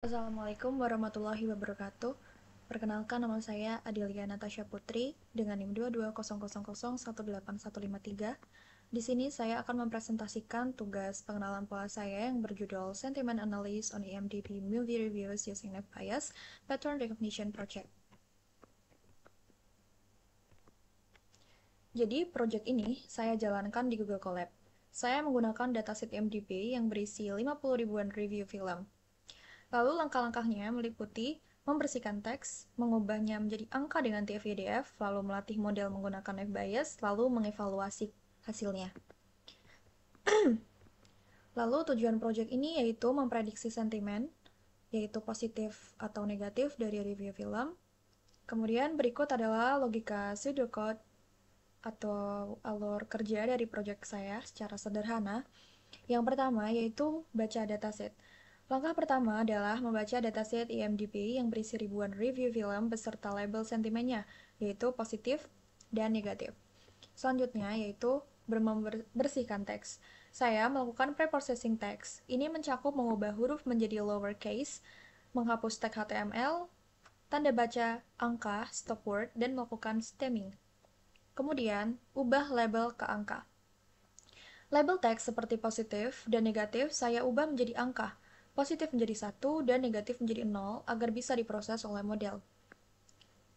Assalamualaikum warahmatullahi wabarakatuh. Perkenalkan, nama saya Adelia Natasha Putri dengan NIM 22000181553. Di sini saya akan mempresentasikan tugas pengenalan pola saya yang berjudul Sentiment Analysis on IMDb Movie Reviews Using Net Bias Pattern Recognition Project. Jadi, proyek ini saya jalankan di Google Colab. Saya menggunakan dataset IMDb yang berisi 50 ribuan review film. Lalu langkah-langkahnya meliputi membersihkan teks, mengubahnya menjadi angka dengan TF-IDF, lalu melatih model menggunakan F-bias, lalu mengevaluasi hasilnya. Lalu tujuan proyek ini yaitu memprediksi sentimen, yaitu positif atau negatif dari review film. Kemudian berikut adalah logika pseudocode atau alur kerja dari proyek saya secara sederhana. Yang pertama yaitu baca dataset. Langkah pertama adalah membaca dataset IMDb yang berisi ribuan review film beserta label sentimennya, yaitu positif dan negatif. Selanjutnya yaitu membersihkan teks. Saya melakukan preprocessing teks. Ini mencakup mengubah huruf menjadi lowercase, menghapus tag HTML, tanda baca, angka, stop word, dan melakukan stemming. Kemudian, ubah label ke angka. Label teks seperti positif dan negatif saya ubah menjadi angka. Positif menjadi 1 dan negatif menjadi 0 agar bisa diproses oleh model.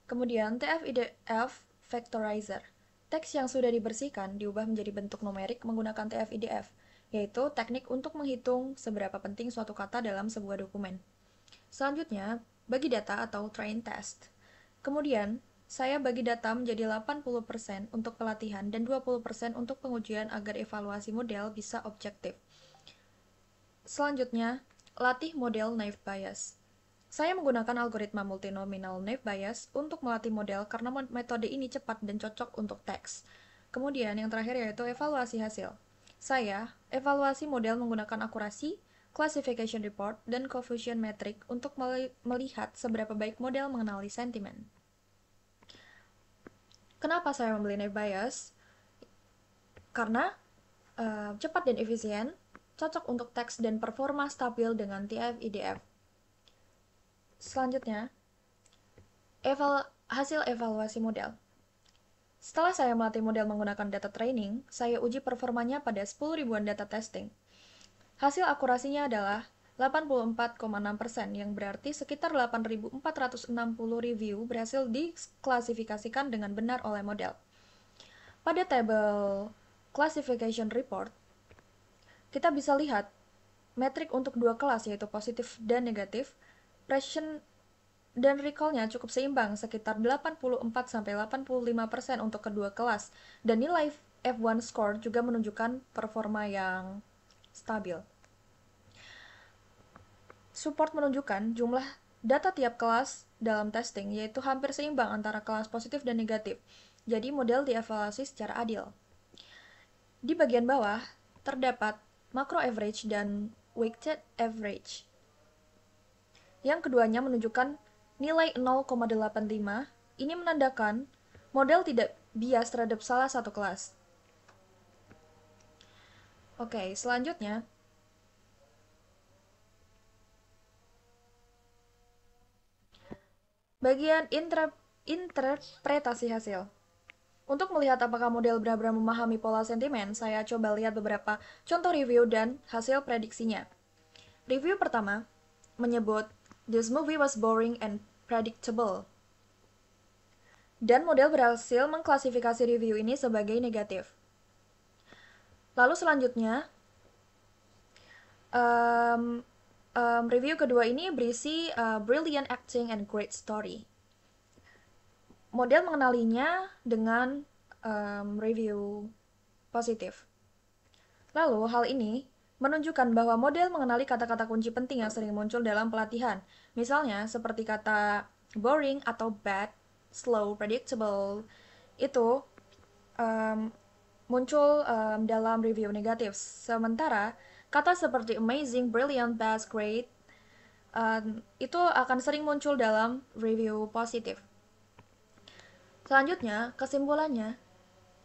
Kemudian TF-IDF Vectorizer. Teks yang sudah dibersihkan diubah menjadi bentuk numerik menggunakan TF-IDF, yaitu teknik untuk menghitung seberapa penting suatu kata dalam sebuah dokumen. Selanjutnya, bagi data atau train test. Kemudian, saya bagi data menjadi 80% untuk pelatihan dan 20% untuk pengujian agar evaluasi model bisa objektif. Selanjutnya, latih model naive bias. Saya menggunakan algoritma multinominal naive bias untuk melatih model karena metode ini cepat dan cocok untuk teks. Kemudian yang terakhir yaitu evaluasi hasil. Saya evaluasi model menggunakan akurasi, classification report, dan confusion metric untuk melihat seberapa baik model mengenali sentimen. Kenapa saya membeli naive bias? Karena cepat dan efisien, cocok untuk teks dan performa stabil dengan TF-IDF. Selanjutnya, hasil evaluasi model. Setelah saya melatih model menggunakan data training, saya uji performanya pada 10 ribuan data testing. Hasil akurasinya adalah 84,6%, yang berarti sekitar 8.460 review berhasil diklasifikasikan dengan benar oleh model. Pada tabel classification report, kita bisa lihat metrik untuk dua kelas yaitu positif dan negatif, precision dan recall-nya cukup seimbang sekitar 84-85% untuk kedua kelas, dan nilai F1 score juga menunjukkan performa yang stabil. Support menunjukkan jumlah data tiap kelas dalam testing yaitu hampir seimbang antara kelas positif dan negatif. Jadi model dievaluasi secara adil. Di bagian bawah terdapat macro average dan weighted average. Yang keduanya menunjukkan nilai 0,85. Ini menandakan model tidak bias terhadap salah satu kelas. Oke, selanjutnya bagian interpretasi hasil. Untuk melihat apakah model benar-benar memahami pola sentimen, saya coba lihat beberapa contoh review dan hasil prediksinya. Review pertama menyebut, "This movie was boring and predictable." Dan model berhasil mengklasifikasi review ini sebagai negatif. Lalu selanjutnya, review kedua ini berisi brilliant acting and great story. Model mengenalinya dengan review positif. Lalu hal ini menunjukkan bahwa model mengenali kata-kata kunci penting yang sering muncul dalam pelatihan. Misalnya seperti kata boring atau bad, slow, predictable. Itu muncul dalam review negatif. Sementara kata seperti amazing, brilliant, best, great itu akan sering muncul dalam review positif. Selanjutnya, kesimpulannya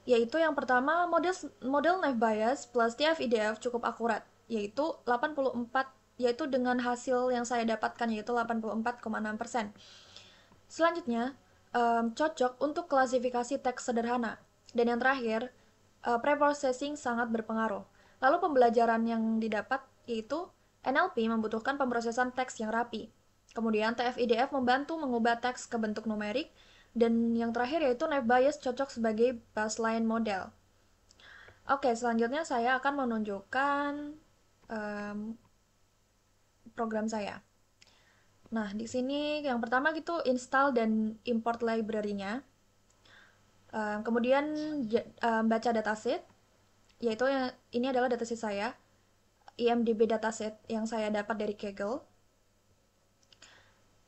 yaitu yang pertama, model naive bias plus TF-IDF cukup akurat, yaitu 84 yaitu dengan hasil yang saya dapatkan yaitu 84,6%. Selanjutnya, cocok untuk klasifikasi teks sederhana. Dan yang terakhir, preprocessing sangat berpengaruh. Lalu pembelajaran yang didapat yaitu NLP membutuhkan pemrosesan teks yang rapi. Kemudian TF-IDF membantu mengubah teks ke bentuk numerik. Dan yang terakhir yaitu Naive Bayes cocok sebagai baseline model. Oke, selanjutnya saya akan menunjukkan program saya. Nah, di sini yang pertama gitu install dan import library-nya. Kemudian baca dataset, yaitu ini adalah dataset saya, IMDb dataset yang saya dapat dari Kaggle.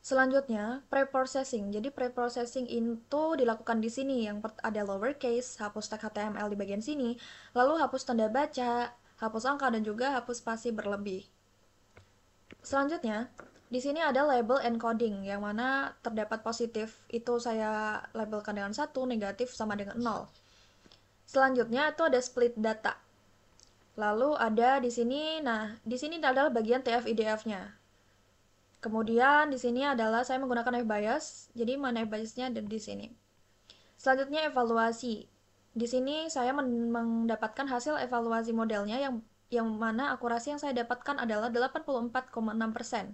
Selanjutnya, preprocessing. Jadi preprocessing itu dilakukan di sini yang ada lowercase, hapus tag HTML di bagian sini, lalu hapus tanda baca, hapus angka dan juga hapus spasi berlebih. Selanjutnya, di sini ada label encoding yang mana terdapat positif itu saya labelkan dengan 1, negatif sama dengan 0. Selanjutnya itu ada split data. Lalu ada di sini, nah di sini adalah bagian TF-IDF-nya. Kemudian di sini adalah saya menggunakan Naive Bayes, jadi Naive Bayes-nya ada di sini. Selanjutnya evaluasi. Di sini saya mendapatkan hasil evaluasi modelnya yang mana akurasi yang saya dapatkan adalah 84,6%.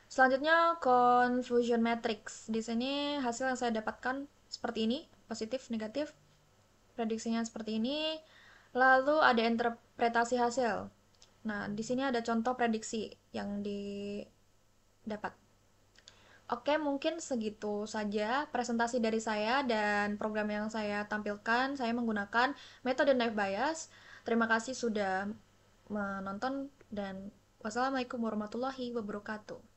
Selanjutnya confusion matrix. Di sini hasil yang saya dapatkan seperti ini, positif, negatif. Prediksinya seperti ini. Lalu ada interpretasi hasil. Nah, di sini ada contoh prediksi yang didapat. Oke, mungkin segitu saja presentasi dari saya dan program yang saya tampilkan. Saya menggunakan metode Naive Bayes. Terima kasih sudah menonton dan wassalamualaikum warahmatullahi wabarakatuh.